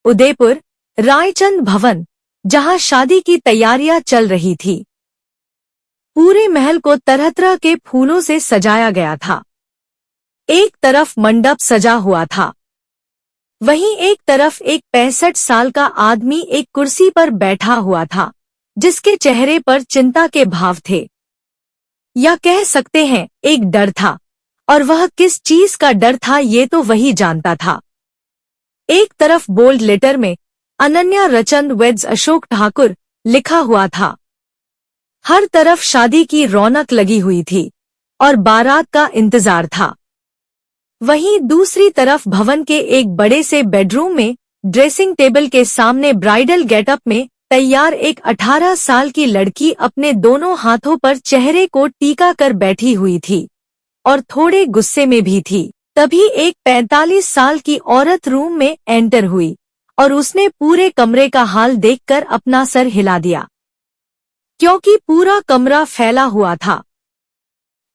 उदयपुर रायचंद भवन, जहां शादी की तैयारियां चल रही थी। पूरे महल को तरह तरह के फूलों से सजाया गया था। एक तरफ मंडप सजा हुआ था, वहीं एक तरफ एक 65 साल का आदमी एक कुर्सी पर बैठा हुआ था, जिसके चेहरे पर चिंता के भाव थे, या कह सकते हैं एक डर था, और वह किस चीज का डर था ये तो वही जानता था। एक तरफ बोल्ड लेटर में अनन्या रचंद वेड्स अशोक ठाकुर लिखा हुआ था। हर तरफ शादी की रौनक लगी हुई थी और बारात का इंतजार था। वहीं दूसरी तरफ भवन के एक बड़े से बेडरूम में ड्रेसिंग टेबल के सामने ब्राइडल गेटअप में तैयार एक 18 साल की लड़की अपने दोनों हाथों पर चेहरे को टीका कर बैठी हुई थी और थोड़े गुस्से में भी थी। तभी एक 45 साल की औरत रूम में एंटर हुई और उसने पूरे कमरे का हाल देखकर अपना सर हिला दिया, क्योंकि पूरा कमरा फैला हुआ था।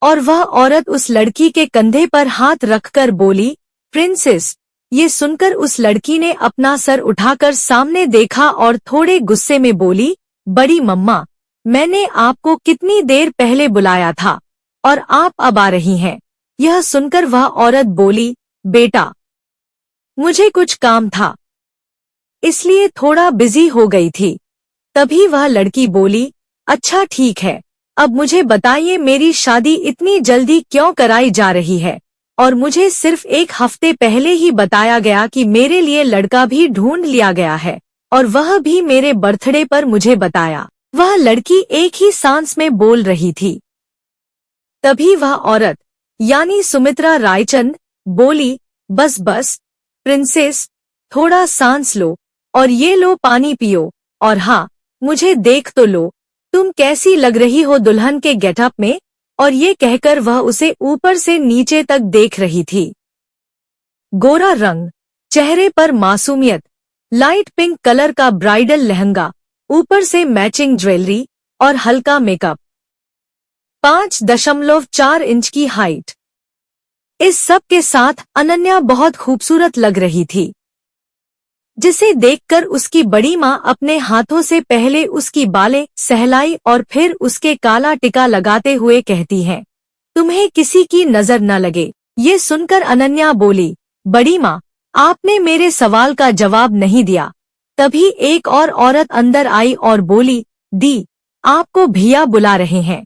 और वह औरत उस लड़की के कंधे पर हाथ रखकर बोली, प्रिंसेस। ये सुनकर उस लड़की ने अपना सर उठाकर सामने देखा और थोड़े गुस्से में बोली, बड़ी मम्मा, मैंने आपको कितनी देर पहले बुलाया था और आप अब आ रही हैं। यह सुनकर वह औरत बोली, बेटा, मुझे कुछ काम था, इसलिए थोड़ा बिजी हो गई थी। तभी वह लड़की बोली, अच्छा ठीक है, अब मुझे बताइए मेरी शादी इतनी जल्दी क्यों कराई जा रही है, और मुझे सिर्फ एक हफ्ते पहले ही बताया गया कि मेरे लिए लड़का भी ढूंढ लिया गया है, और वह भी मेरे बर्थडे पर मुझे बताया। वह लड़की एक ही सांस में बोल रही थी। तभी वह औरत यानी सुमित्रा रायचंद बोली, बस बस प्रिंसेस, थोड़ा सांस लो और ये लो पानी पियो, और हाँ, मुझे देख तो लो, तुम कैसी लग रही हो दुल्हन के गेटअप में। और ये कहकर वह उसे ऊपर से नीचे तक देख रही थी। गोरा रंग, चेहरे पर मासूमियत, लाइट पिंक कलर का ब्राइडल लहंगा, ऊपर से मैचिंग ज्वेलरी और हल्का मेकअप, 5.4 इंच की हाइट। इस सब के साथ अनन्या बहुत खूबसूरत लग रही थी, जिसे देखकर उसकी बड़ी माँ अपने हाथों से पहले उसकी बालें सहलाई और फिर उसके काला टिका लगाते हुए कहती हैं, तुम्हें किसी की नजर न लगे। ये सुनकर अनन्या बोली, बड़ी माँ, आपने मेरे सवाल का जवाब नहीं दिया। तभी एक और औरत अंदर आई और बोली, दी, आपको भैया बुला रहे हैं,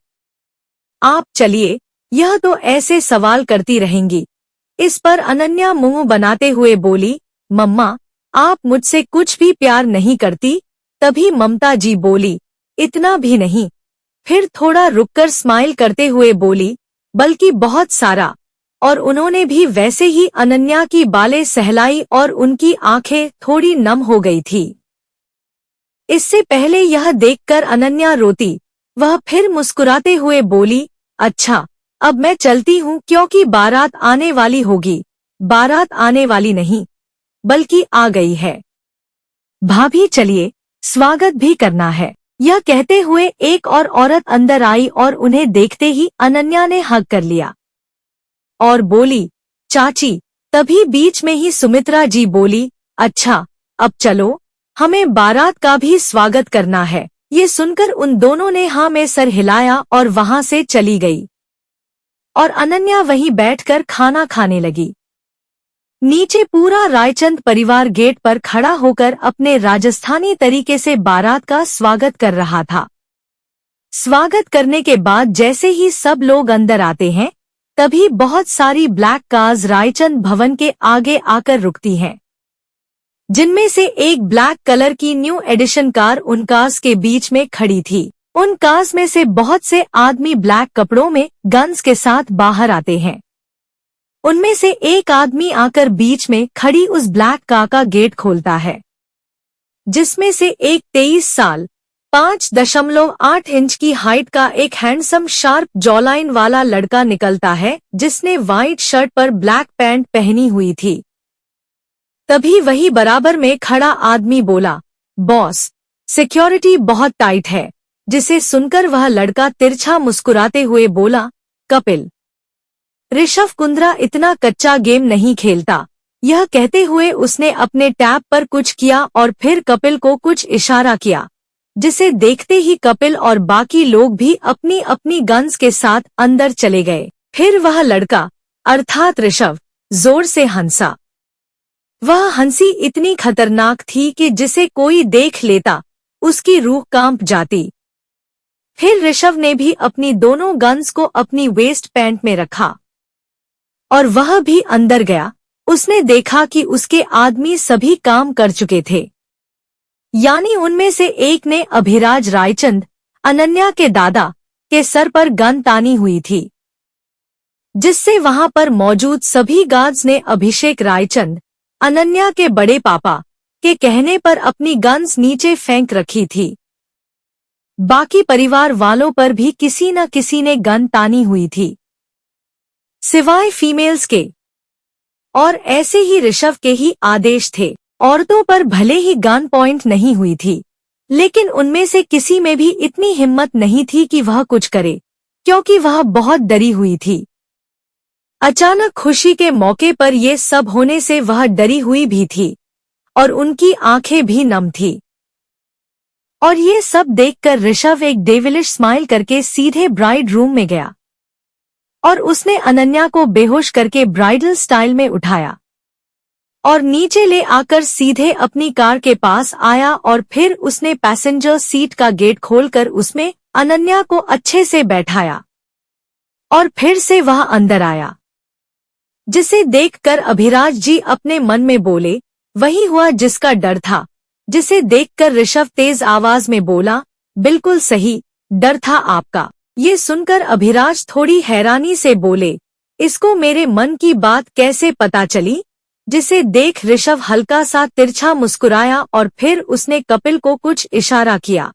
आप चलिए, यह तो ऐसे सवाल करती रहेंगी। इस पर अनन्या मुंह बनाते हुए बोली, मम्मा, आप मुझसे कुछ भी प्यार नहीं करती। तभी ममता जी बोली, इतना भी नहीं। फिर थोड़ा रुककर स्माइल करते हुए बोली, बल्कि बहुत सारा। और उन्होंने भी वैसे ही अनन्या की बालें सहलाई और उनकी आंखें थोड़ी नम हो गई थी। इससे पहले यह देखकर अनन्या रोती, वह फिर मुस्कुराते हुए बोली, अच्छा, अब मैं चलती हूँ क्योंकि बारात आने वाली होगी। बारात आने वाली नहीं, बल्कि आ गई है। भाभी चलिए, स्वागत भी करना है। यह कहते हुए एक और औरत अंदर आई और उन्हें देखते ही अनन्या ने हग कर लिया और बोली, चाची। तभी बीच में ही सुमित्रा जी बोली, अच्छा, अब चलो, हमें बारात का भी स्वागत करना है। ये सुनकर उन दोनों ने हाँ में सर हिलाया और वहां से चली गई, और अनन्या वहीं बैठकर खाना खाने लगी। नीचे पूरा रायचंद परिवार गेट पर खड़ा होकर अपने राजस्थानी तरीके से बारात का स्वागत कर रहा था। स्वागत करने के बाद जैसे ही सब लोग अंदर आते हैं, तभी बहुत सारी ब्लैक कार्स रायचंद भवन के आगे आकर रुकती हैं, जिनमें से एक ब्लैक कलर की न्यू एडिशन कार उन कार्स के बीच में खड़ी थी। उन कार्स में से बहुत से आदमी ब्लैक कपड़ों में गन्स के साथ बाहर आते हैं। उनमें से एक आदमी आकर बीच में खड़ी उस ब्लैक कार का गेट खोलता है, जिसमें से एक 23 साल 5.8 इंच की हाइट का एक हैंडसम शार्प जॉलाइन वाला लड़का निकलता है, जिसने व्हाइट शर्ट पर ब्लैक पैंट पहनी हुई थी। तभी वही बराबर में खड़ा आदमी बोला, बॉस, सिक्योरिटी बहुत टाइट है। जिसे सुनकर वह लड़का तिरछा मुस्कुराते हुए बोला, कपिल, ऋषभ कुंद्रा इतना कच्चा गेम नहीं खेलता, यह कहते हुए उसने अपने टैब पर कुछ किया और फिर कपिल को कुछ इशारा किया, जिसे देखते ही कपिल और बाकी लोग भी अपनी अपनी गन्स के साथ अंदर चले गए। फिर वह लड़का अर्थात ऋषभ जोर से हंसा। वह हंसी इतनी खतरनाक थी कि जिसे कोई देख लेता उसकी रूह कांप जाती। फिर ऋषभ ने भी अपनी दोनों गन्स को अपनी वेस्ट पैंट में रखा और वह भी अंदर गया। उसने देखा कि उसके आदमी सभी काम कर चुके थे, यानी उनमें से एक ने अभिराज रायचंद, अनन्या के दादा, के सर पर गन तानी हुई थी, जिससे वहां पर मौजूद सभी गार्ड्स ने अभिषेक रायचंद, अनन्या के बड़े पापा, के कहने पर अपनी गन्स नीचे फेंक रखी थी। बाकी परिवार वालों पर भी किसी न किसी ने गन तानी हुई थी, सिवाय फीमेल्स के, और ऐसे ही ऋषभ के ही आदेश थे। औरतों पर भले ही गन पॉइंट नहीं हुई थी, लेकिन उनमें से किसी में भी इतनी हिम्मत नहीं थी कि वह कुछ करे, क्योंकि वह बहुत डरी हुई थी। अचानक खुशी के मौके पर ये सब होने से वह डरी हुई भी थी और उनकी आंखें भी नम थी। और ये सब देखकर ऋषभ एक डेविलिश स्माइल करके सीधे ब्राइड रूम में गया और उसने अनन्या को बेहोश करके ब्राइडल स्टाइल में उठाया और नीचे ले आकर सीधे अपनी कार के पास आया और फिर उसने पैसेंजर सीट का गेट खोलकर उसमें अनन्या को अच्छे से बैठाया और फिर से वह अंदर आया, जिसे देखकर अभिराज जी अपने मन में बोले, वही हुआ जिसका डर था। जिसे देखकर ऋषभ तेज आवाज में बोला, बिल्कुल सही, डर था आपका। ये सुनकर अभिराज थोड़ी हैरानी से बोले, इसको मेरे मन की बात कैसे पता चली? जिसे देख ऋषभ हल्का सा तिरछा मुस्कुराया और फिर उसने कपिल को कुछ इशारा किया,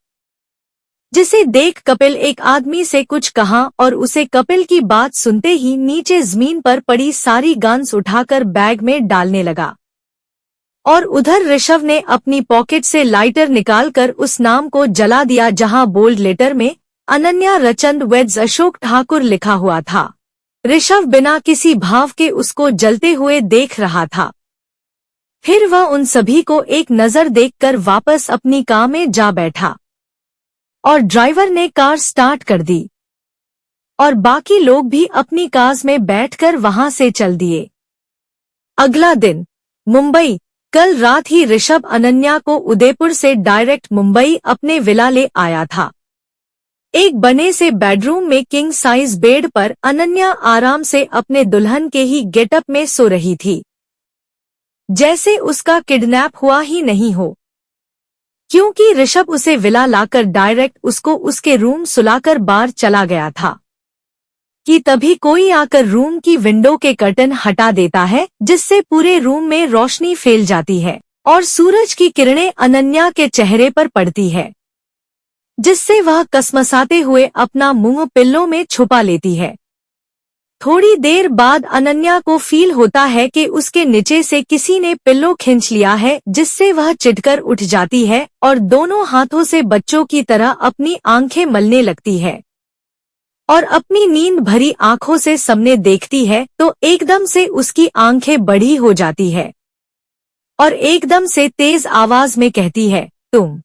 जिसे देख कपिल एक आदमी से कुछ कहा और उसे कपिल की बात सुनते ही नीचे जमीन पर पड़ी सारी गन्स उठाकर बैग में डालने लगा। और उधर ऋषभ ने अपनी पॉकेट से लाइटर निकालकर उस नाम को जला दिया जहां बोल्ड लेटर में अनन्या रचंद वेड्स अशोक ठाकुर लिखा हुआ था। ऋषभ बिना किसी भाव के उसको जलते हुए देख रहा था। फिर वह उन सभी को एक नजर देखकर वापस अपनी कार में जा बैठा और ड्राइवर ने कार स्टार्ट कर दी और बाकी लोग भी अपनी कार्स में बैठकर वहां से चल दिए। अगला दिन मुंबई। कल रात ही ऋषभ अनन्या को उदयपुर से डायरेक्ट मुंबई अपने विला ले आया था। एक बने से बेडरूम में किंग साइज बेड पर अनन्या आराम से अपने दुल्हन के ही गेटअप में सो रही थी, जैसे उसका किडनैप हुआ ही नहीं हो, क्योंकि ऋषभ उसे विला लाकर डायरेक्ट उसको उसके रूम सुलाकर बाहर चला गया था कि तभी कोई आकर रूम की विंडो के कर्टन हटा देता है, जिससे पूरे रूम में रोशनी फैल जाती है और सूरज की किरणें अनन्या के चेहरे पर पड़ती है, जिससे वह कसमसाते हुए अपना मुंह पिल्लों में छुपा लेती है। थोड़ी देर बाद अनन्या को फील होता है कि उसके नीचे से किसी ने पिल्लो खींच लिया है, जिससे वह चिढ़कर उठ जाती है और दोनों हाथों से बच्चों की तरह अपनी आंखें मलने लगती है और अपनी नींद भरी आंखों से सामने देखती है तो एकदम से उसकी आंखें बड़ी हो जाती है और एकदम से तेज आवाज में कहती है, तुम।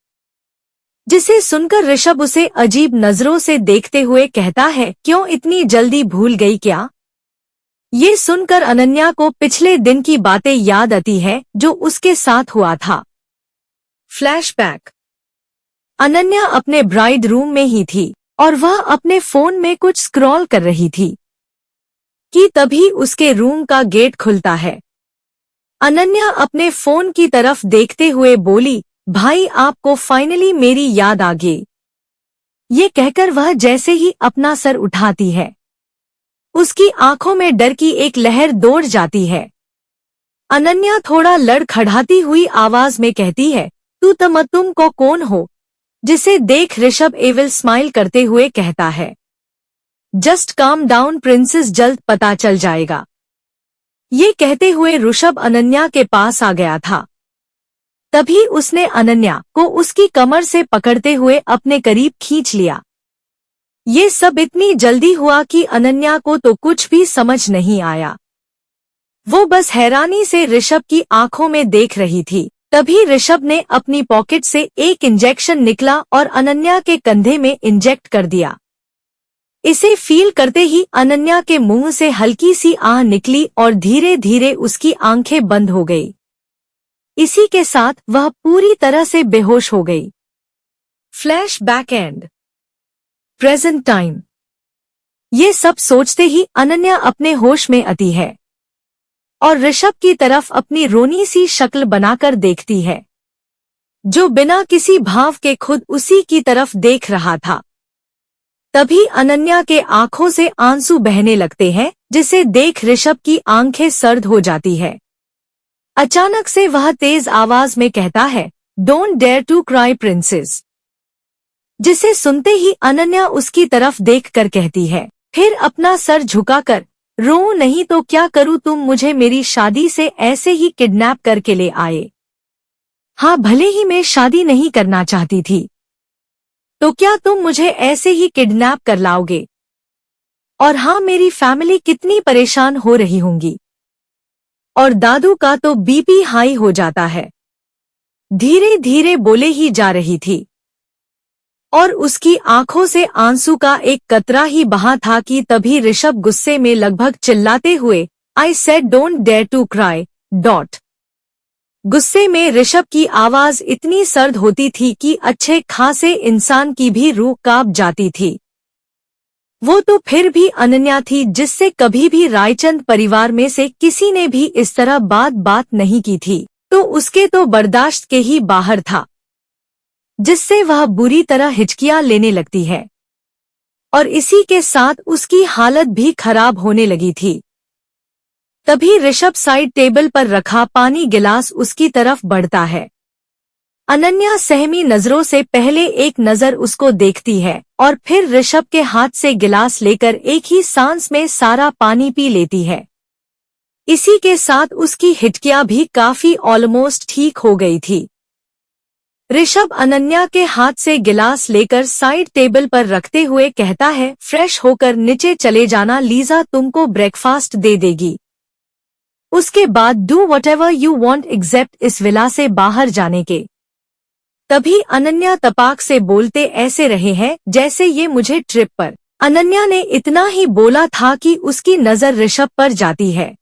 जिसे सुनकर ऋषभ उसे अजीब नजरों से देखते हुए कहता है, क्यों इतनी जल्दी भूल गई क्या? ये सुनकर अनन्या को पिछले दिन की बातें याद आती है जो उसके साथ हुआ था। फ्लैशबैक। अनन्या अपने ब्राइड रूम में ही थी और वह अपने फोन में कुछ स्क्रॉल कर रही थी कि तभी उसके रूम का गेट खुलता है। अनन्या अपने फोन की तरफ देखते हुए बोली, भाई आपको फाइनली मेरी याद आ गई। ये कहकर वह जैसे ही अपना सर उठाती है, उसकी आंखों में डर की एक लहर दौड़ जाती है। अनन्या थोड़ा लड़खड़ाती हुई आवाज में कहती है, तुम को कौन हो? जिसे देख ऋषभ एविल स्माइल करते हुए कहता है, जस्ट काम डाउन प्रिंसेस, जल्द पता चल जाएगा। ये कहते हुए ऋषभ अनन्या के पास आ गया था। तभी उसने अनन्या को उसकी कमर से पकड़ते हुए अपने करीब खींच लिया। ये सब इतनी जल्दी हुआ कि अनन्या को तो कुछ भी समझ नहीं आया। वो बस हैरानी से ऋषभ की आंखों में देख रही थी। तभी ऋषभ ने अपनी पॉकेट से एक इंजेक्शन निकला और अनन्या के कंधे में इंजेक्ट कर दिया। इसे फील करते ही अनन्या के मुंह से हल्की सी आह निकली और धीरे धीरे उसकी आंखें बंद हो गई। इसी के साथ वह पूरी तरह से बेहोश हो गई। Flash back and present time. ये सब सोचते ही अनन्या अपने होश में आती है और ऋषभ की तरफ अपनी रोनी सी शक्ल बनाकर देखती है, जो बिना किसी भाव के खुद उसी की तरफ देख रहा था। तभी अनन्या के आंखों से आंसू बहने लगते हैं, जिसे देख ऋषभ की आंखें सर्द हो जाती है। अचानक से वह तेज आवाज में कहता है, don't dare to cry princess. जिसे सुनते ही अनन्या उसकी तरफ देखकर कहती है, फिर अपना सर झुकाकर, रो नहीं तो क्या करूं, तुम मुझे मेरी शादी से ऐसे ही किडनैप करके ले आए। हाँ, भले ही मैं शादी नहीं करना चाहती थी, तो क्या तुम मुझे ऐसे ही किडनैप कर लाओगे? और हाँ, मेरी फैमिली कितनी परेशान हो रही होंगी। और दादू का तो बीपी हाई हो जाता है। धीरे धीरे बोले ही जा रही थी और उसकी आंखों से आंसू का एक कतरा ही बहा था कि तभी ऋषभ गुस्से में लगभग चिल्लाते हुए, I said don't dare to cry dot. गुस्से में ऋषभ की आवाज इतनी सर्द होती थी कि अच्छे खासे इंसान की भी रूह कांप जाती थी। वो तो फिर भी अनन्या थी, जिससे कभी भी रायचंद परिवार में से किसी ने भी इस तरह बात नहीं की थी, तो उसके तो बर्दाश्त के ही बाहर था, जिससे वह बुरी तरह हिचकियां लेने लगती है और इसी के साथ उसकी हालत भी खराब होने लगी थी। तभी ऋषभ साइड टेबल पर रखा पानी गिलास उसकी तरफ बढ़ता है। अनन्या सहमी नजरों से पहले एक नजर उसको देखती है और फिर ऋषभ के हाथ से गिलास लेकर एक ही सांस में सारा पानी पी लेती है। इसी के साथ उसकी हिचकियां भी काफी ऑलमोस्ट ठीक हो गई थी। ऋषभ अनन्या के हाथ से गिलास लेकर साइड टेबल पर रखते हुए कहता है, फ्रेश होकर नीचे चले जाना, लीजा तुमको ब्रेकफास्ट दे देगी। उसके बाद do whatever you want except इस विला से बाहर जाने के। तभी अनन्या तपाक से बोलते ऐसे रहे हैं जैसे ये मुझे ट्रिप पर। अनन्या ने इतना ही बोला था कि उसकी नजर ऋषभ पर जाती है,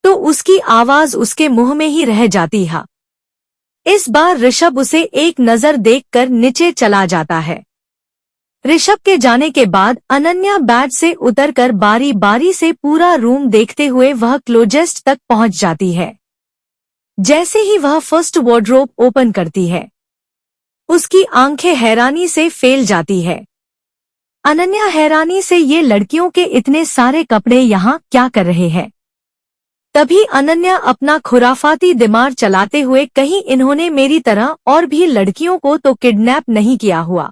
तो उसकी आवाज उसके मुंह में ही रह जाती है। इस बार ऋषभ उसे एक नजर देखकर नीचे चला जाता है। ऋषभ के जाने के बाद अनन्या बेड से उतरकर बारी बारी से पूरा रूम देखते हुए वह क्लोजेस्ट तक पहुंच जाती है। जैसे ही वह फर्स्ट वार्डरोब ओपन करती है, उसकी आंखें हैरानी से फैल जाती है। अनन्या हैरानी से ये लड़कियों के इतने सारे कपड़े यहाँ क्या कर रहे हैं। तभी अनन्या अपना खुराफाती दिमाग चलाते हुए, कहीं इन्होंने मेरी तरह और भी लड़कियों को तो किडनैप नहीं किया हुआ।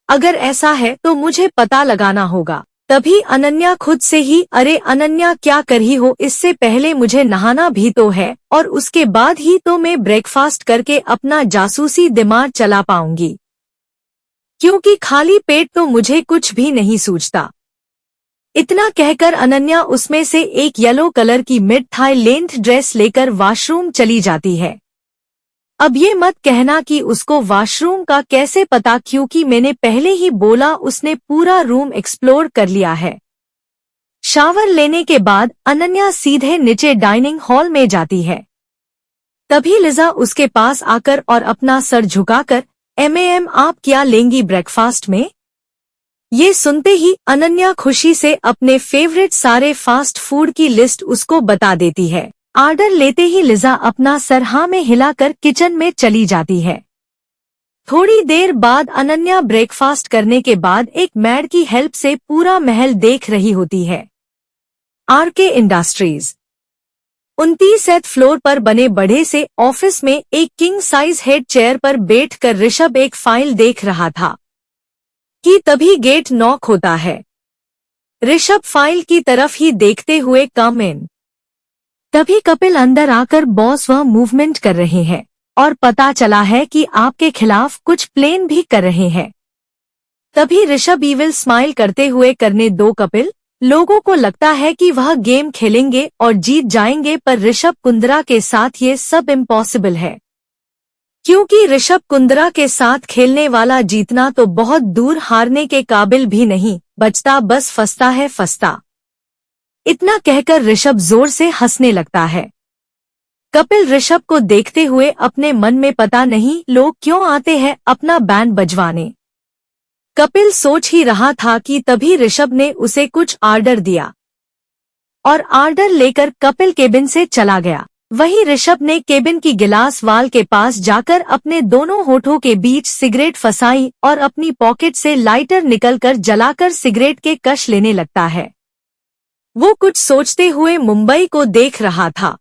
अगर ऐसा है तो मुझे पता लगाना होगा। तभी अनन्या खुद से ही, अरे अनन्या क्या कर रही हो, इससे पहले मुझे नहाना भी तो है और उसके बाद ही तो मैं ब्रेकफास्ट करके अपना जासूसी दिमाग चला पाऊंगी, क्योंकि खाली पेट तो मुझे कुछ भी नहीं सूझता। इतना कहकर अनन्या उसमें से एक येलो कलर की मिड थाई लेंथ ड्रेस लेकर वॉशरूम चली जाती है। अब ये मत कहना कि उसको वॉशरूम का कैसे पता, क्योंकि मैंने पहले ही बोला उसने पूरा रूम एक्सप्लोर कर लिया है। शावर लेने के बाद अनन्या सीधे नीचे डाइनिंग हॉल में जाती है। तभी लिजा उसके पास आकर और अपना सर झुकाकर, एमएम आप क्या लेंगी ब्रेकफास्ट में? ये सुनते ही अनन्या खुशी से अपने फेवरेट सारे फास्ट फूड की लिस्ट उसको बता देती है। ऑर्डर लेते ही लिजा अपना सर हाँ में हिलाकर किचन में चली जाती है। थोड़ी देर बाद अनन्या ब्रेकफास्ट करने के बाद एक मैड की हेल्प से पूरा महल देख रही होती है। आरके इंडस्ट्रीज 29वें फ्लोर पर बने बड़े से ऑफिस में एक किंग साइज हेड चेयर पर बैठकर ऋषभ एक फाइल देख रहा था कि तभी गेट नॉक होता है। ऋषभ फाइल की तरफ ही देखते हुए कम इन। तभी कपिल अंदर आकर, बॉस वह मूवमेंट कर रहे हैं और पता चला है कि आपके खिलाफ कुछ प्लेन भी कर रहे हैं। तभी ऋषभ ईविल स्माइल करते हुए, करने दो कपिल, लोगों को लगता है कि वह गेम खेलेंगे और जीत जाएंगे, पर ऋषभ कुंद्रा के साथ ये सब इम्पॉसिबल है। क्योंकि ऋषभ कुंद्रा के साथ खेलने वाला जीतना तो बहुत दूर, हारने के काबिल भी नहीं बचता, बस फंसता है फंसता। इतना कहकर ऋषभ जोर से हंसने लगता है। कपिल ऋषभ को देखते हुए अपने मन में, पता नहीं लोग क्यों आते हैं अपना बैंड बजवाने। कपिल सोच ही रहा था कि तभी ऋषभ ने उसे कुछ ऑर्डर दिया और ऑर्डर लेकर कपिल केबिन से चला गया। वहीं ऋषभ ने केबिन की गिलास वाल के पास जाकर अपने दोनों होठों के बीच सिगरेट फंसाई और अपनी पॉकेट से लाइटर निकलकर जलाकर सिगरेट के कश लेने लगता है। वो कुछ सोचते हुए मुंबई को देख रहा था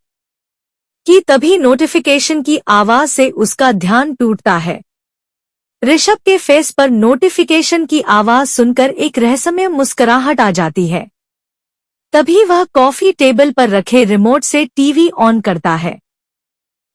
कि तभी नोटिफिकेशन की आवाज से उसका ध्यान टूटता है। ऋषभ के फेस पर नोटिफिकेशन की आवाज सुनकर एक रहस्यमय मुस्कुराहट आ जाती है। तभी वह कॉफी टेबल पर रखे रिमोट से टीवी ऑन करता है।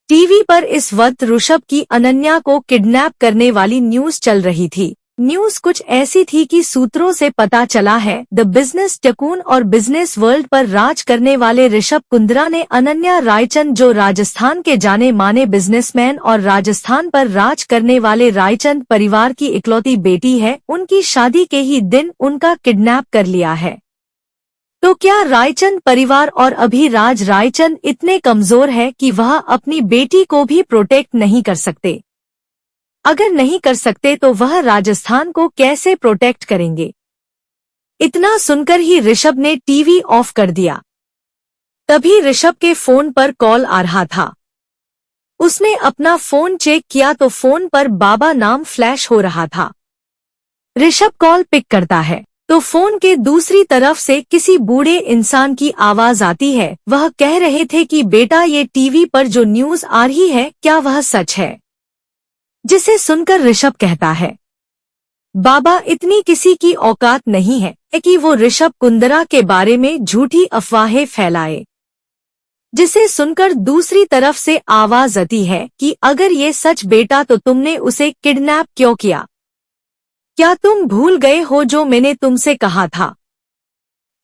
टीवी पर इस वक्त ऋषभ की अनन्या को किडनैप करने वाली न्यूज चल रही थी। न्यूज कुछ ऐसी थी कि सूत्रों से पता चला है द बिजनेस टकून और बिजनेस वर्ल्ड पर राज करने वाले ऋषभ कुंद्रा ने अनन्या रायचंद, जो राजस्थान के जाने माने बिजनेसमैन और राजस्थान पर राज करने वाले रायचंद परिवार की इकलौती बेटी है, उनकी शादी के ही दिन उनका किडनैप कर लिया है। तो क्या रायचंद परिवार और अभिराज रायचंद इतने कमजोर है कि वह अपनी बेटी को भी प्रोटेक्ट नहीं कर सकते? अगर नहीं कर सकते तो वह राजस्थान को कैसे प्रोटेक्ट करेंगे? इतना सुनकर ही ऋषभ ने टीवी ऑफ कर दिया। तभी ऋषभ के फोन पर कॉल आ रहा था। उसने अपना फोन चेक किया तो फोन पर बाबा नाम फ्लैश हो रहा था। ऋषभ कॉल पिक करता है तो फोन के दूसरी तरफ से किसी बूढ़े इंसान की आवाज आती है। वह कह रहे थे कि बेटा, ये टीवी पर जो न्यूज आ रही है क्या वह सच है? जिसे सुनकर ऋषभ कहता है, बाबा, इतनी किसी की औकात नहीं है कि वो ऋषभ कुंद्रा के बारे में झूठी अफवाहें फैलाए। जिसे सुनकर दूसरी तरफ से आवाज आती है कि अगर ये सच बेटा तो तुमने उसे किडनैप क्यों किया? क्या तुम भूल गए हो जो मैंने तुमसे कहा था?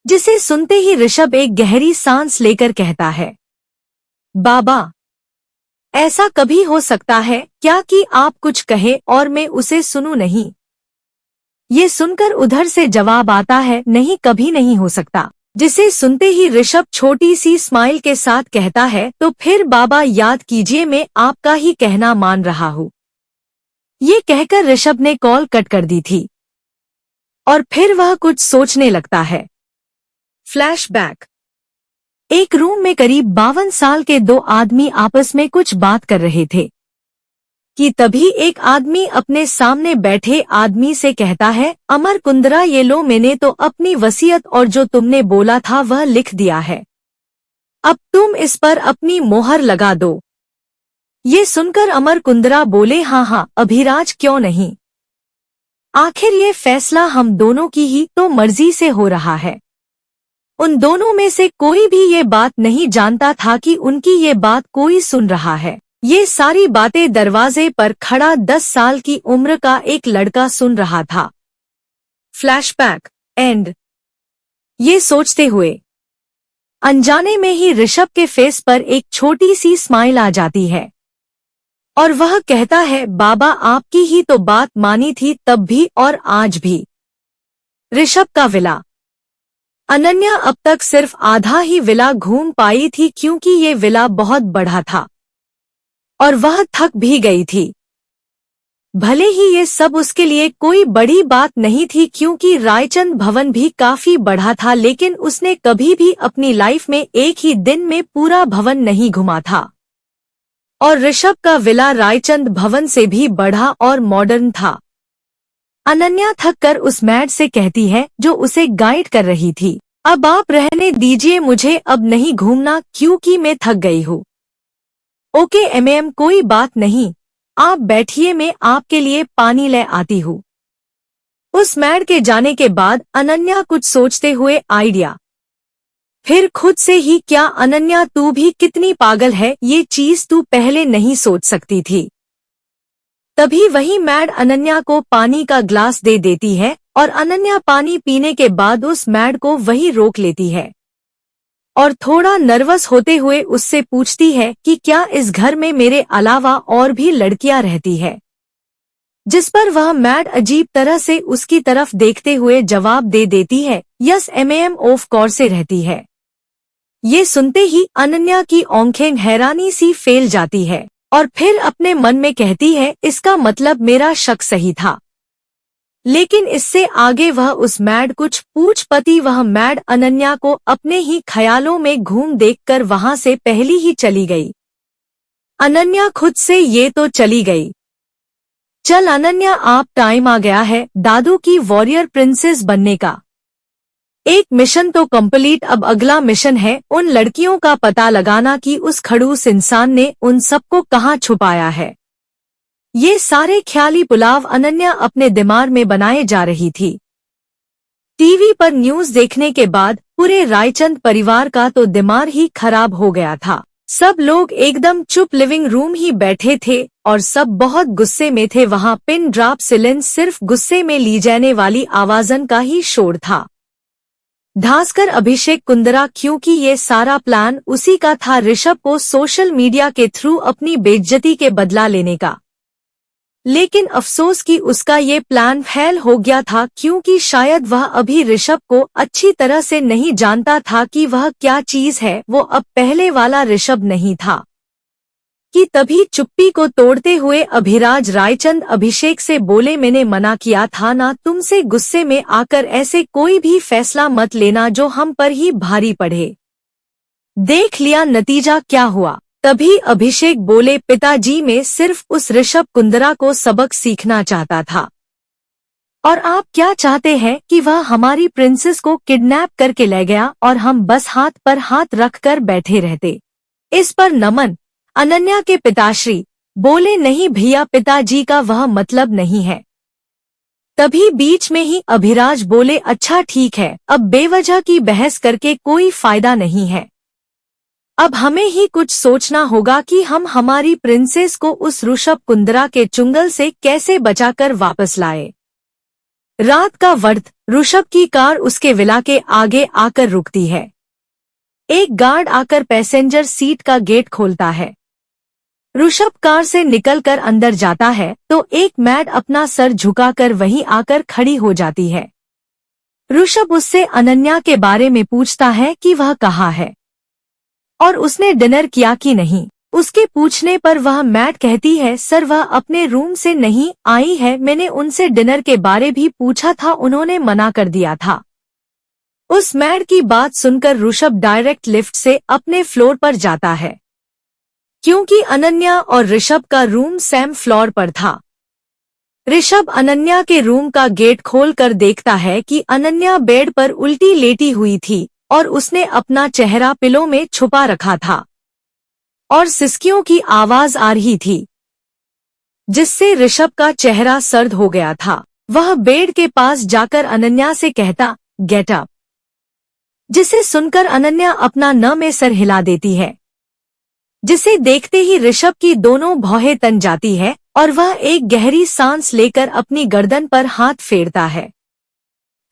जिसे सुनते ही ऋषभ एक गहरी सांस लेकर कहता है, बाबा, ऐसा कभी हो सकता है क्या कि आप कुछ कहे और मैं उसे सुनूं नहीं? ये सुनकर उधर से जवाब आता है, नहीं, कभी नहीं हो सकता। जिसे सुनते ही ऋषभ छोटी सी स्माइल के साथ कहता है, तो फिर बाबा याद कीजिए, मैं आपका ही कहना मान रहा हूँ। ये कहकर ऋषभ ने कॉल कट कर दी थी और फिर वह कुछ सोचने लगता है। फ्लैशबैक। एक रूम में करीब 52 साल के दो आदमी आपस में कुछ बात कर रहे थे कि तभी एक आदमी अपने सामने बैठे आदमी से कहता है, अमर कुंद्रा, ये लो, मैंने तो अपनी वसीयत और जो तुमने बोला था वह लिख दिया है। अब तुम इस पर अपनी मोहर लगा दो। ये सुनकर अमर कुंद्रा बोले, हाँ हाँ अभिराज, क्यों नहीं। आखिर ये फैसला हम दोनों की ही तो मर्जी से हो रहा है। उन दोनों में से कोई भी ये बात नहीं जानता था कि उनकी ये बात कोई सुन रहा है। ये सारी बातें दरवाजे पर खड़ा 10 साल की उम्र का एक लड़का सुन रहा था। Flashback and. ये सोचते हुए अनजाने में ही ऋषभ के फेस पर एक छोटी सी स्माइल आ जाती है और वह कहता है, बाबा, आपकी ही तो बात मानी थी तब भी और आज भी। ऋषभ का विला। अनन्या अब तक सिर्फ आधा ही विला घूम पाई थी क्योंकि ये विला बहुत बड़ा था और वह थक भी गई थी। भले ही ये सब उसके लिए कोई बड़ी बात नहीं थी क्योंकि रायचंद भवन भी काफी बड़ा था, लेकिन उसने कभी भी अपनी लाइफ में एक ही दिन में पूरा भवन नहीं घुमा था। और ऋषभ का विला रायचंद भवन से भी बड़ा और मॉडर्न था। अनन्या थक कर उस मैड से कहती है जो उसे गाइड कर रही थी, अब आप रहने दीजिए, मुझे अब नहीं घूमना क्योंकि मैं थक गई हूँ। ओके एमएम, कोई बात नहीं, आप बैठिए, मैं आपके लिए पानी ले आती हूँ। उस मैड के जाने के बाद अनन्या कुछ सोचते हुए आइडिया। फिर खुद से ही, क्या अनन्या तू भी कितनी पागल है, ये चीज तू पहले नहीं सोच सकती थी? तभी वही मैड अनन्या को पानी का ग्लास दे देती है और अनन्या पानी पीने के बाद उस मैड को वही रोक लेती है और थोड़ा नर्वस होते हुए उससे पूछती है कि क्या इस घर में मेरे अलावा और भी लड़कियां रहती है, जिस पर वह मैड अजीब तरह से उसकी तरफ देखते हुए जवाब दे देती है, यस मैम ऑफ कोर्स रहती है। ये सुनते ही अनन्या की आंखें हैरानी सी फैल जाती है और फिर अपने मन में कहती है, इसका मतलब मेरा शक सही था। लेकिन इससे आगे वह उस मैड कुछ पूछ पति वह मैड अनन्या को अपने ही ख्यालों में घूम देखकर वहां से पहली ही चली गई। अनन्या खुद से ये तो चली गई। चल अनन्या, आप टाइम आ गया है दादू की वॉरियर प्रिंसेस बनने का। एक मिशन तो कंप्लीट, अब अगला मिशन है उन लड़कियों का पता लगाना कि उस खड़ूस इंसान ने उन सबको कहाँ छुपाया है। ये सारे ख्याली पुलाव अनन्या अपने दिमाग में बनाए जा रही थी। टीवी पर न्यूज़ देखने के बाद पूरे रायचंद परिवार का तो दिमाग ही खराब हो गया था। सब लोग एकदम चुप लिविंग रूम ही बैठे थे और सब बहुत गुस्से में थे। वहां पिन ड्रॉप साइलेंस, सिर्फ गुस्से में ली जाने वाली आवाज़न का ही शोर था। धासकर अभिषेक कुंद्रा, क्योंकि ये सारा प्लान उसी का था, ऋषभ को सोशल मीडिया के थ्रू अपनी बेइज्जती के बदला लेने का। लेकिन अफसोस कि उसका ये प्लान फेल हो गया था, क्योंकि शायद वह अभी ऋषभ को अच्छी तरह से नहीं जानता था कि वह क्या चीज है। वो अब पहले वाला ऋषभ नहीं था कि तभी चुप्पी को तोड़ते हुए अभिराज रायचंद अभिषेक से बोले, मैंने मना किया था ना तुमसे, गुस्से में आकर ऐसे कोई भी फैसला मत लेना जो हम पर ही भारी पड़े। देख लिया नतीजा क्या हुआ। तभी अभिषेक बोले, पिताजी मैं सिर्फ उस ऋषभ कुंद्रा को सबक सीखना चाहता था। और आप क्या चाहते हैं कि वह हमारी प्रिंसेस को किडनैप करके ले गया और हम बस हाथ पर हाथ रखकर बैठे रहते। इस पर नमन, अनन्या के पिताश्री, बोले, नहीं भैया, पिताजी का वह मतलब नहीं है। तभी बीच में ही अभिराज बोले, अच्छा ठीक है, अब बेवजह की बहस करके कोई फायदा नहीं है। अब हमें ही कुछ सोचना होगा कि हम हमारी प्रिंसेस को उस ऋषभ कुंद्रा के चुंगल से कैसे बचाकर वापस लाए। रात का वक्त, ऋषभ की कार उसके विला के आगे आकर रुकती है। एक गार्ड आकर पैसेंजर सीट का गेट खोलता है। ऋषभ कार से निकलकर अंदर जाता है तो एक मैड अपना सर झुकाकर वहीं आकर खड़ी हो जाती है। ऋषभ उससे अनन्या के बारे में पूछता है कि वह कहाँ है और उसने डिनर किया कि नहीं। उसके पूछने पर वह मैड कहती है, सर वह अपने रूम से नहीं आई है, मैंने उनसे डिनर के बारे भी पूछा था, उन्होंने मना कर दिया था। उस मैड की बात सुनकर ऋषभ डायरेक्ट लिफ्ट से अपने फ्लोर पर जाता है, क्योंकि अनन्या और ऋषभ का रूम सेम फ्लोर पर था। ऋषभ अनन्या के रूम का गेट खोलकर देखता है कि अनन्या बेड पर उल्टी लेटी हुई थी और उसने अपना चेहरा पिलो में छुपा रखा था और सिसकियों की आवाज आ रही थी, जिससे ऋषभ का चेहरा सर्द हो गया था। वह बेड के पास जाकर अनन्या से कहता, गेट अप, जिसे सुनकर अनन्या अपना न में सर हिला देती है, जिसे देखते ही ऋषभ की दोनों भौहें तन जाती है और वह एक गहरी सांस लेकर अपनी गर्दन पर हाथ फेरता है।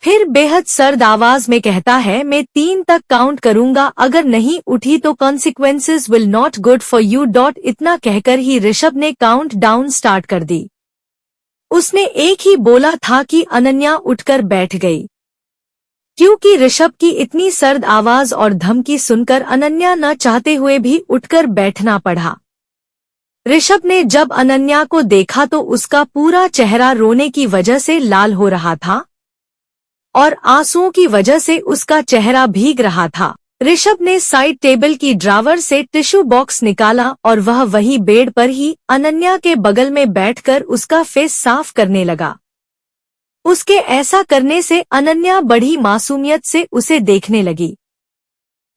फिर बेहद सर्द आवाज में कहता है, मैं 3 तक काउंट करूंगा, अगर नहीं उठी तो consequences will not good for you. इतना कहकर ही ऋषभ ने काउंट डाउन स्टार्ट कर दी। उसने एक ही बोला था कि अनन्या उठकर बैठ गई, क्योंकि ऋषभ की इतनी सर्द आवाज और धमकी सुनकर अनन्या न चाहते हुए भी उठकर बैठना पड़ा। ऋषभ ने जब अनन्या को देखा तो उसका पूरा चेहरा रोने की वजह से लाल हो रहा था और आंसुओं की वजह से उसका चेहरा भीग रहा था। ऋषभ ने साइड टेबल की ड्रावर से टिश्यू बॉक्स निकाला और वह वही बेड पर ही अनन्या के बगल में बैठकर उसका फेस साफ करने लगा। उसके ऐसा करने से अनन्या बड़ी मासूमियत से उसे देखने लगी।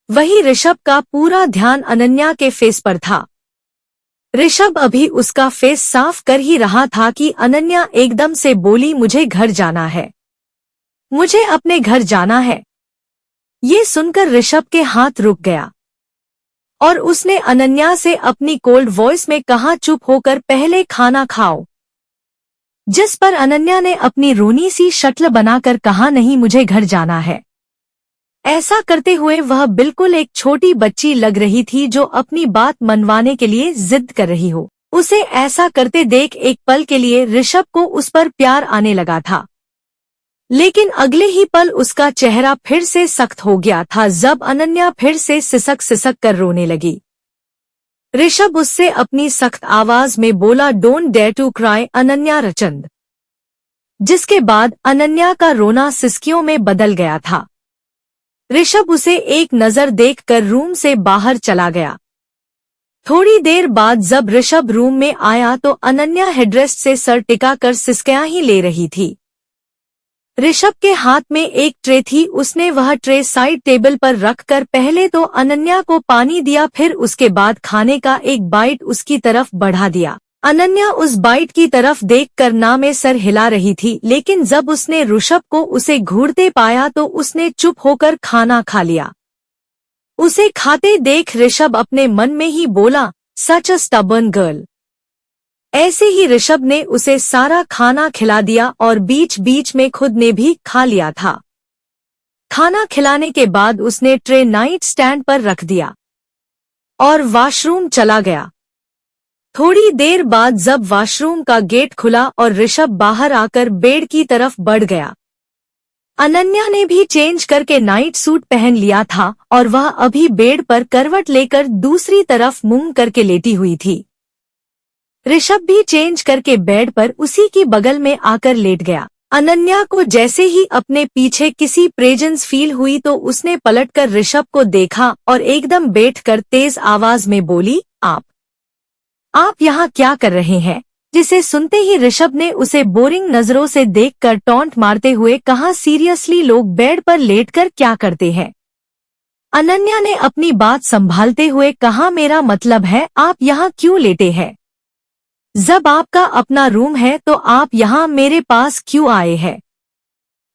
वही ऋषभ का पूरा ध्यान अनन्या के फेस पर था। ऋषभ अभी उसका फेस साफ कर ही रहा था कि अनन्या एकदम से बोली, मुझे घर जाना है, मुझे अपने घर जाना है। ये सुनकर ऋषभ के हाथ रुक गया और उसने अनन्या से अपनी कोल्ड वॉइस में कहा, चुप होकर पहले खाना खाओ। जिस पर अनन्या ने अपनी रोनी सी शक्ल बनाकर कहा, नहीं मुझे घर जाना है। ऐसा करते हुए वह बिल्कुल एक छोटी बच्ची लग रही थी जो अपनी बात मनवाने के लिए जिद कर रही हो। उसे ऐसा करते देख एक पल के लिए ऋषभ को उस पर प्यार आने लगा था, लेकिन अगले ही पल उसका चेहरा फिर से सख्त हो गया था जब अनन्या फिर से सिसक सिसक कर रोने लगी। ऋषभ उससे अपनी सख्त आवाज में बोला, don't dare to cry Ananya रचंद। जिसके बाद अनन्या का रोना सिसकियों में बदल गया था। ऋषभ उसे एक नजर देखकर रूम से बाहर चला गया। थोड़ी देर बाद जब ऋषभ रूम में आया तो अनन्या हेडरेस्ट से सर टिकाकर सिसकियां ही ले रही थी। ऋषभ के हाथ में एक ट्रे थी, उसने वह ट्रे साइड टेबल पर रखकर पहले तो अनन्या को पानी दिया, फिर उसके बाद खाने का एक बाइट उसकी तरफ बढ़ा दिया। अनन्या उस बाइट की तरफ देखकर ना में सर हिला रही थी, लेकिन जब उसने ऋषभ को उसे घूरते पाया तो उसने चुप होकर खाना खा लिया। उसे खाते देख ऋषभ अपने मन में ही बोला, सच अ स्टबर्न गर्ल। ऐसे ही ऋषभ ने उसे सारा खाना खिला दिया और बीच बीच में खुद ने भी खा लिया था। खाना खिलाने के बाद उसने ट्रे नाइट स्टैंड पर रख दिया और वॉशरूम चला गया। थोड़ी देर बाद जब वॉशरूम का गेट खुला और ऋषभ बाहर आकर बेड की तरफ बढ़ गया। अनन्या ने भी चेंज करके नाइट सूट पहन लिया था और वह अभी बेड पर करवट लेकर दूसरी तरफ मुंह करके लेटी हुई थी। ऋषभ भी चेंज करके बेड पर उसी की बगल में आकर लेट गया। अनन्या को जैसे ही अपने पीछे किसी प्रेजेंस फील हुई तो उसने पलटकर ऋषभ को देखा और एकदम बैठकर तेज आवाज में बोली, आप यहाँ क्या कर रहे हैं? जिसे सुनते ही ऋषभ ने उसे बोरिंग नजरों से देखकर टॉन्ट मारते हुए कहा, सीरियसली लोग बेड पर लेटकर क्या करते हैं? अनन्या ने अपनी बात संभालते हुए कहा, मेरा मतलब है आप यहाँ क्यों लेटे हैं? जब आपका अपना रूम है तो आप यहाँ मेरे पास क्यों आए हैं?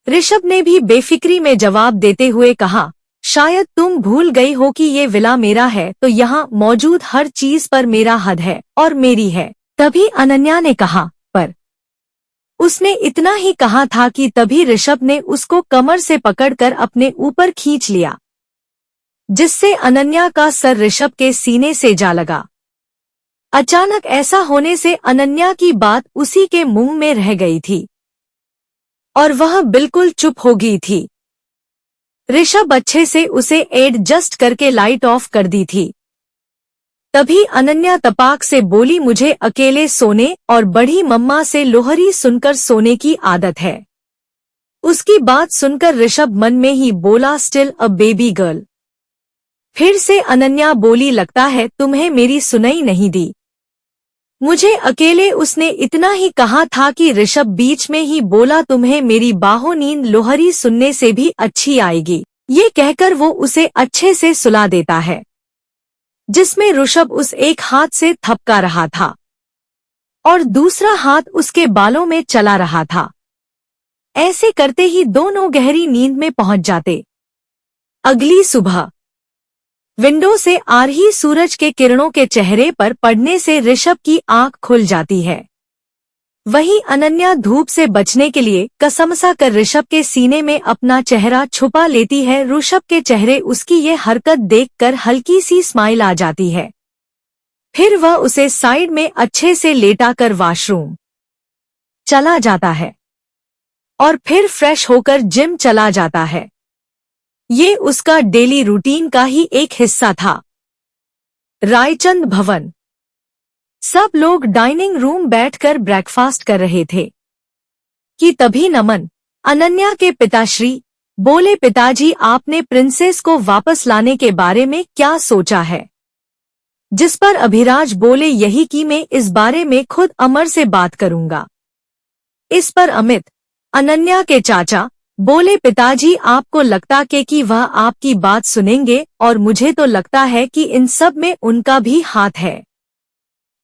ऋषभ ने भी बेफिक्री में जवाब देते हुए कहा, शायद तुम भूल गई हो कि ये विला मेरा है, तो यहाँ मौजूद हर चीज पर मेरा हद है और मेरी है। तभी अनन्या ने कहा, पर उसने इतना ही कहा था कि तभी ऋषभ ने उसको कमर से पकड़कर अपने ऊपर खींच लिया, जिससे अनन्या का सर ऋषभ के सीने से जा लगा। अचानक ऐसा होने से अनन्या की बात उसी के मुंह में रह गई थी और वह बिल्कुल चुप हो गई थी। ऋषभ अच्छे से उसे एडजस्ट करके लाइट ऑफ कर दी थी। तभी अनन्या तपाक से बोली, मुझे अकेले सोने और बड़ी मम्मा से लोहरी सुनकर सोने की आदत है। उसकी बात सुनकर ऋषभ मन में ही बोला, स्टिल अ बेबी गर्ल। फिर से अनन्या बोली, लगता है तुम्हें मेरी सुनाई नहीं दी। मुझे अकेले, उसने इतना ही कहा था कि ऋषभ बीच में ही बोला, तुम्हें मेरी बाहों नींद लोहरी सुनने से भी अच्छी आएगी। ये कहकर वो उसे अच्छे से सुला देता है, जिसमें ऋषभ उस एक हाथ से थपका रहा था और दूसरा हाथ उसके बालों में चला रहा था। ऐसे करते ही दोनों गहरी नींद में पहुंच जाते। अगली सुबह विंडो से आ रही सूरज के किरणों के चेहरे पर पड़ने से ऋषभ की आंख खुल जाती है। वहीं अनन्या धूप से बचने के लिए कसमसा कर ऋषभ के सीने में अपना चेहरा छुपा लेती है। ऋषभ के चेहरे उसकी ये हरकत देखकर हल्की सी स्माइल आ जाती है। फिर वह उसे साइड में अच्छे से लेटाकर वॉशरूम चला जाता है और फिर फ्रेश होकर जिम चला जाता है। ये उसका डेली रूटीन का ही एक हिस्सा था। रायचंद भवन। सब लोग डाइनिंग रूम बैठकर ब्रेकफास्ट कर रहे थे कि तभी नमन, अनन्या के पिताश्री, बोले, पिताजी आपने प्रिंसेस को वापस लाने के बारे में क्या सोचा है? जिस पर अभिराज बोले, यही कि मैं इस बारे में खुद अमर से बात करूंगा। इस पर अमित, अनन्या के चाचा, बोले, पिताजी आपको लगता कि वह आपकी बात सुनेंगे? और मुझे तो लगता है कि इन सब में उनका भी हाथ है।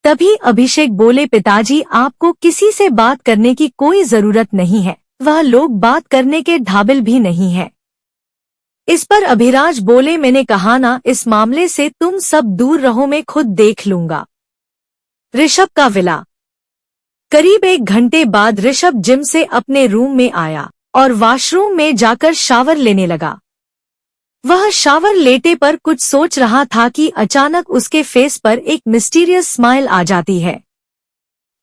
तभी अभिषेक बोले, पिताजी आपको किसी से बात करने की कोई जरूरत नहीं है, वह लोग बात करने के ढाबिल भी नहीं है। इस पर अभिराज बोले, मैंने कहा ना, इस मामले से तुम सब दूर रहो, मैं खुद देख लूंगा। ऋषभ का विला। करीब 1 घंटे बाद ऋषभ जिम से अपने रूम में आया और वॉशरूम में जाकर शावर लेने लगा। वह शावर लेटे पर कुछ सोच रहा था कि अचानक उसके फेस पर एक मिस्टीरियस स्माइल आ जाती है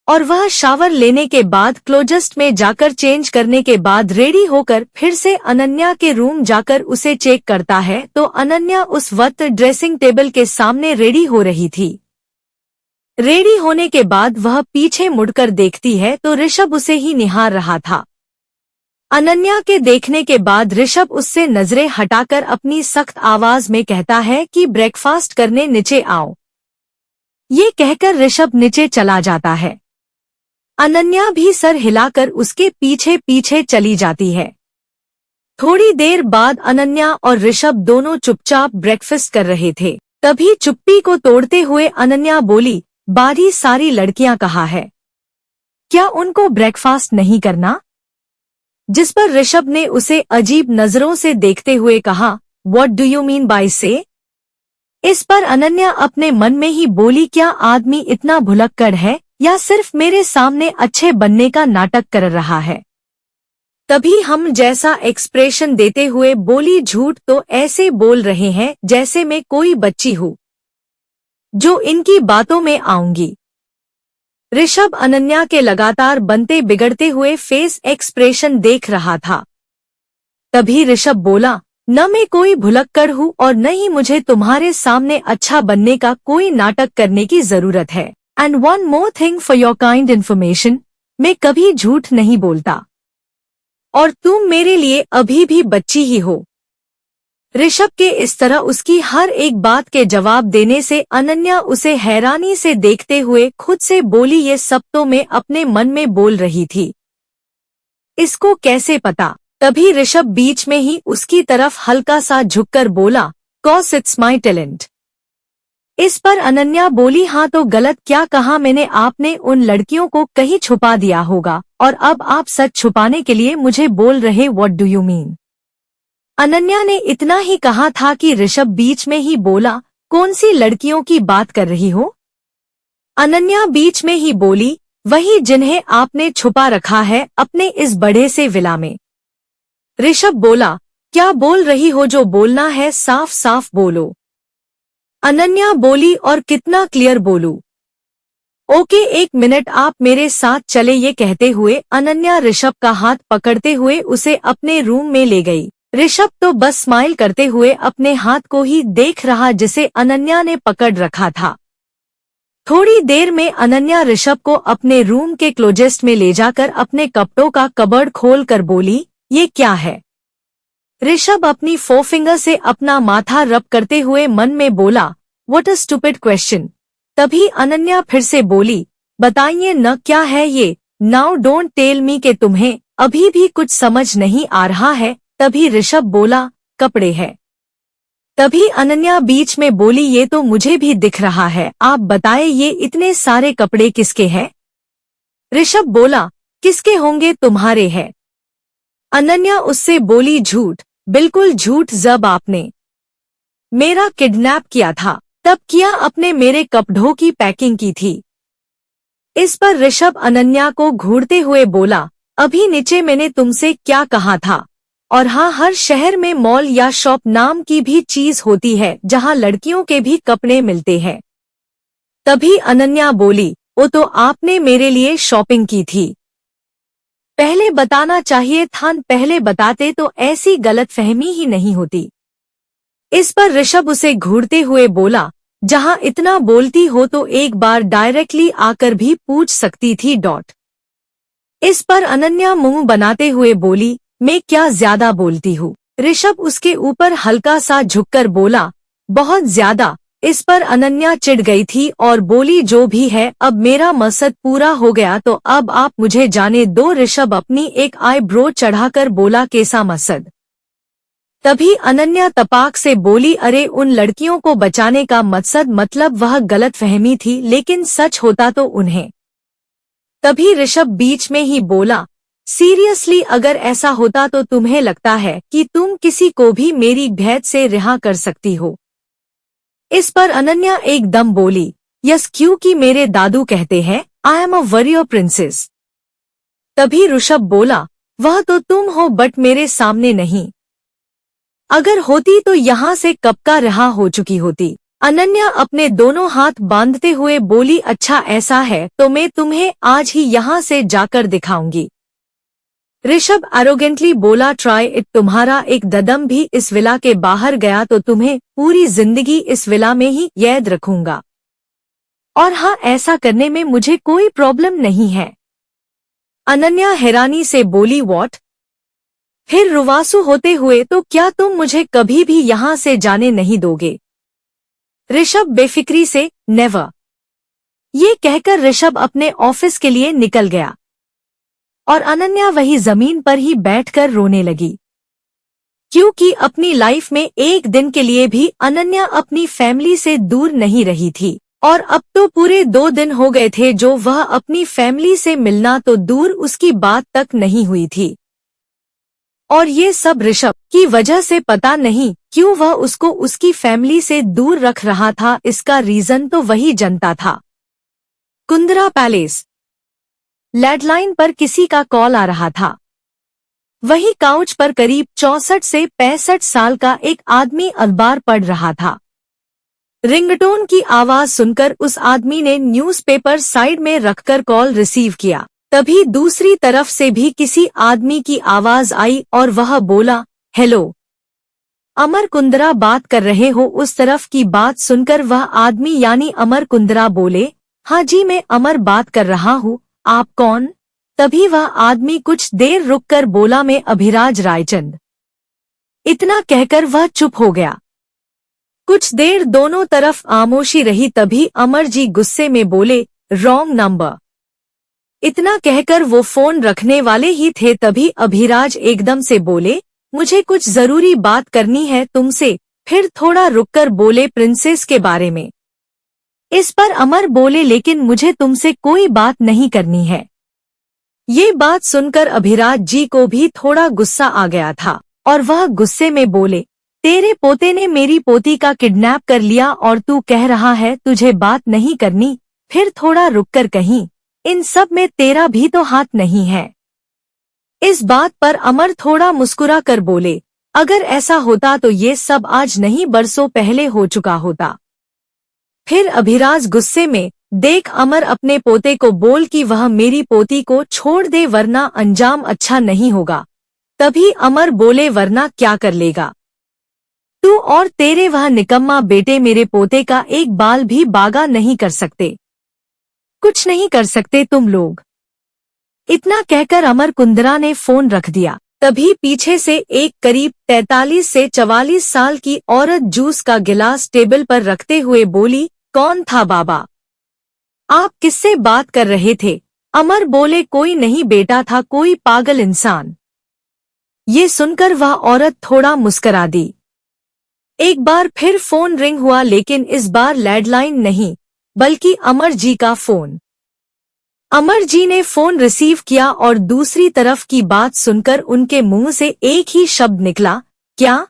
और वह शावर लेने के बाद क्लोजेस्ट में जाकर चेंज करने के बाद रेडी होकर फिर से अनन्या के रूम जाकर उसे चेक करता है तो अनन्या उस वक्त ड्रेसिंग टेबल के सामने रेडी हो रही थी। रेडी होने के बाद वह पीछे मुड़कर देखती है तो ऋषभ उसे ही निहार रहा था। अनन्या के देखने के बाद ऋषभ उससे नजरें हटाकर अपनी सख्त आवाज में कहता है कि ब्रेकफास्ट करने नीचे आओ। ये कहकर ऋषभ नीचे चला जाता है। अनन्या भी सर हिलाकर उसके पीछे पीछे चली जाती है। थोड़ी देर बाद अनन्या और ऋषभ दोनों चुपचाप ब्रेकफास्ट कर रहे थे। तभी चुप्पी को तोड़ते हुए अनन्या बोली, बारी सारी लड़कियां कहाँ है, क्या उनको ब्रेकफास्ट नहीं करना? जिस पर ऋषभ ने उसे अजीब नजरों से देखते हुए कहा, what do you mean by से? इस पर अनन्या अपने मन में ही बोली, क्या आदमी इतना भुलक्कड़ है या सिर्फ मेरे सामने अच्छे बनने का नाटक कर रहा है? तभी हम जैसा एक्सप्रेशन देते हुए बोली, झूठ तो ऐसे बोल रहे हैं जैसे मैं कोई बच्ची हूँ जो इनकी बातों में आऊंगी। ऋषभ अनन्या के लगातार बनते बिगड़ते हुए फेस एक्सप्रेशन देख रहा था। तभी ऋषभ बोला, न मैं कोई भुलक्कड़ हूँ और न ही मुझे तुम्हारे सामने अच्छा बनने का कोई नाटक करने की जरूरत है। And one more thing for your kind information, मैं कभी झूठ नहीं बोलता और तुम मेरे लिए अभी भी बच्ची ही हो। ऋषभ के इस तरह उसकी हर एक बात के जवाब देने से अनन्या उसे हैरानी से देखते हुए खुद से बोली, ये सब तो मैं अपने मन में बोल रही थी, इसको कैसे पता? तभी ऋषभ बीच में ही उसकी तरफ हल्का सा झुककर बोला, कॉज इट्स माई टैलेंट। इस पर अनन्या बोली, हाँ तो गलत क्या कहा मैंने? आपने उन लड़कियों को कहीं छुपा दिया होगा और अब आप सच छुपाने के लिए मुझे बोल रहे, what do you mean? Ananya ने इतना ही कहा था कि ऋषभ बीच में ही बोला, कौन सी लड़कियों की बात कर रही हो? अनन्या बीच में ही बोली, वही जिन्हें आपने छुपा रखा है अपने इस बड़े से विला में। ऋषभ बोला, क्या बोल रही हो? जो बोलना है साफ साफ बोलो। अनन्या बोली, और कितना क्लियर बोलूं? ओके 1 मिनट आप मेरे साथ चले। ये कहते हुए अनन्या ऋषभ का हाथ पकड़ते हुए उसे अपने रूम में ले गई। ऋषभ तो बस स्माइल करते हुए अपने हाथ को ही देख रहा जिसे अनन्या ने पकड़ रखा था। थोड़ी देर में अनन्या ऋषभ को अपने रूम के क्लोजेस्ट में ले जाकर अपने कपड़ों का कबर्ड खोल कर बोली, ये क्या है? ऋषभ अपनी फोरफिंगर से अपना माथा रब करते हुए मन में बोला, व्हाट अ स्टूपिड क्वेश्चन। तभी अनन्या फिर से बोली, बताइए न क्या है ये? नाउ डोंट टेल मी के तुम्हें अभी भी कुछ समझ नहीं आ रहा है। तभी ऋषभ बोला, कपड़े है। तभी अनन्या बीच में बोली, ये तो मुझे भी दिख रहा है, आप बताए ये इतने सारे कपड़े किसके हैं? ऋषभ बोला, किसके होंगे, तुम्हारे हैं। अनन्या उससे बोली, झूठ, बिल्कुल झूठ। जब आपने मेरा किडनैप किया था तब किया अपने मेरे कपड़ों की पैकिंग की थी। इस पर ऋषभ अनन्या को घूरते हुए बोला, अभी नीचे मैंने तुमसे क्या कहा था? और हाँ, हर शहर में मॉल या शॉप नाम की भी चीज होती है जहाँ लड़कियों के भी कपड़े मिलते हैं। तभी अनन्या बोली, वो तो आपने मेरे लिए शॉपिंग की थी, पहले बताना चाहिए था, पहले बताते तो ऐसी गलतफहमी ही नहीं होती। इस पर ऋषभ उसे घूरते हुए बोला, जहाँ इतना बोलती हो तो एक बार डायरेक्टली आकर भी पूछ सकती थी। इस पर अनन्या मुंह बनाते हुए बोली, मैं क्या ज्यादा बोलती हूँ? ऋषभ उसके ऊपर हल्का सा झुककर बोला, बहुत ज्यादा। इस पर अनन्या चिढ़ गई थी और बोली, जो भी है, अब मेरा मकसद पूरा हो गया तो अब आप मुझे जाने दो। ऋषभ अपनी एक आईब्रो चढ़ाकर बोला, कैसा मकसद? तभी अनन्या तपाक से बोली, अरे उन लड़कियों को बचाने का मकसद, मतलब वह गलतफहमी थी, लेकिन सच होता तो उन्हें। तभी ऋषभ बीच में ही बोला, सीरियसली अगर ऐसा होता तो तुम्हें लगता है कि तुम किसी को भी मेरी भेद से रिहा कर सकती हो? इस पर अनन्या एकदम बोली, यस, क्योंकि मेरे दादू कहते हैं I am a warrior princess. तभी ऋषभ बोला, वह तो तुम हो बट मेरे सामने नहीं। अगर होती तो यहाँ से कब का रहा हो चुकी होती। अनन्या अपने दोनों हाथ बांधते हुए बोली, अच्छा ऐसा है तो मैं तुम्हें आज ही यहाँ से जाकर दिखाऊंगी। ऋषभ एरोगेंटली बोला, ट्राई इट। तुम्हारा एक कदम भी इस विला के बाहर गया तो तुम्हें पूरी जिंदगी इस विला में ही याद रखूंगा। और हाँ, ऐसा करने में मुझे कोई प्रॉब्लम नहीं है। अनन्या हैरानी से बोली, व्हाट? फिर रुवासू होते हुए, तो क्या तुम मुझे कभी भी यहाँ से जाने नहीं दोगे? ऋषभ बेफिक्री से, नेवर। ये कहकर ऋषभ अपने ऑफिस के लिए निकल गया और अनन्या वही जमीन पर ही बैठकर रोने लगी, क्योंकि अपनी लाइफ में एक दिन के लिए भी अनन्या अपनी फैमिली से दूर नहीं रही थी और अब तो पूरे 2 दिन हो गए थे जो वह अपनी फैमिली से मिलना तो दूर उसकी बात तक नहीं हुई थी। और ये सब ऋषभ की वजह से। पता नहीं क्यों वह उसको उसकी फैमिली से दूर रख रहा था, इसका रीजन तो वही जनता था। कुंद्रा पैलेस। लैंडलाइन पर किसी का कॉल आ रहा था। वही काउच पर करीब 64 से 65 साल का एक आदमी अखबार पढ़ रहा था। रिंगटोन की आवाज सुनकर उस आदमी ने न्यूज़पेपर साइड में रखकर कॉल रिसीव किया। तभी दूसरी तरफ से भी किसी आदमी की आवाज आई और वह बोला, हेलो, अमर कुंद्रा बात कर रहे हो? उस तरफ की बात सुनकर वह आदमी यानी अमर कुंद्रा बोले, हाँ जी मैं अमर बात कर रहा हूँ, आप कौन? तभी वह आदमी कुछ देर रुककर बोला, मैं अभिराज रायचंद। इतना कहकर वह चुप हो गया। कुछ देर दोनों तरफ खामोशी रही, तभी अमर जी गुस्से में बोले, रॉन्ग नंबर। इतना कहकर वो फोन रखने वाले ही थे, तभी अभिराज एकदम से बोले, मुझे कुछ जरूरी बात करनी है तुमसे। फिर थोड़ा रुककर बोले, प्रिंसेस के बारे में। इस पर अमर बोले, लेकिन मुझे तुमसे कोई बात नहीं करनी है। ये बात सुनकर अभिराज जी को भी थोड़ा गुस्सा आ गया था और वह गुस्से में बोले, तेरे पोते ने मेरी पोती का किडनैप कर लिया और तू कह रहा है तुझे बात नहीं करनी? फिर थोड़ा रुककर कहीं, इन सब में तेरा भी तो हाथ नहीं है। इस बात पर अमर थोड़ा मुस्कुरा कर बोले, अगर ऐसा होता तो ये सब आज नहीं बरसों पहले हो चुका होता। फिर अभिराज गुस्से में, देख अमर, अपने पोते को बोल कि वह मेरी पोती को छोड़ दे वरना अंजाम अच्छा नहीं होगा। तभी अमर बोले, वरना क्या कर लेगा तू और तेरे वह निकम्मा बेटे? मेरे पोते का एक बाल भी बागा नहीं कर सकते, कुछ नहीं कर सकते तुम लोग। इतना कहकर अमर कुंद्रा ने फोन रख दिया। तभी पीछे से एक करीब 43 से 44 साल की औरत जूस का गिलास टेबल पर रखते हुए बोली, कौन था बाबा? आप किससे बात कर रहे थे? अमर बोले, कोई नहीं बेटा, था कोई पागल इंसान। ये सुनकर वह औरत थोड़ा मुस्करा दी। एक बार फिर फोन रिंग हुआ, लेकिन इस बार लैंडलाइन नहीं बल्कि अमर जी का फोन। अमर जी ने फोन रिसीव किया और दूसरी तरफ की बात सुनकर उनके मुंह से एक ही शब्द निकला, क्या?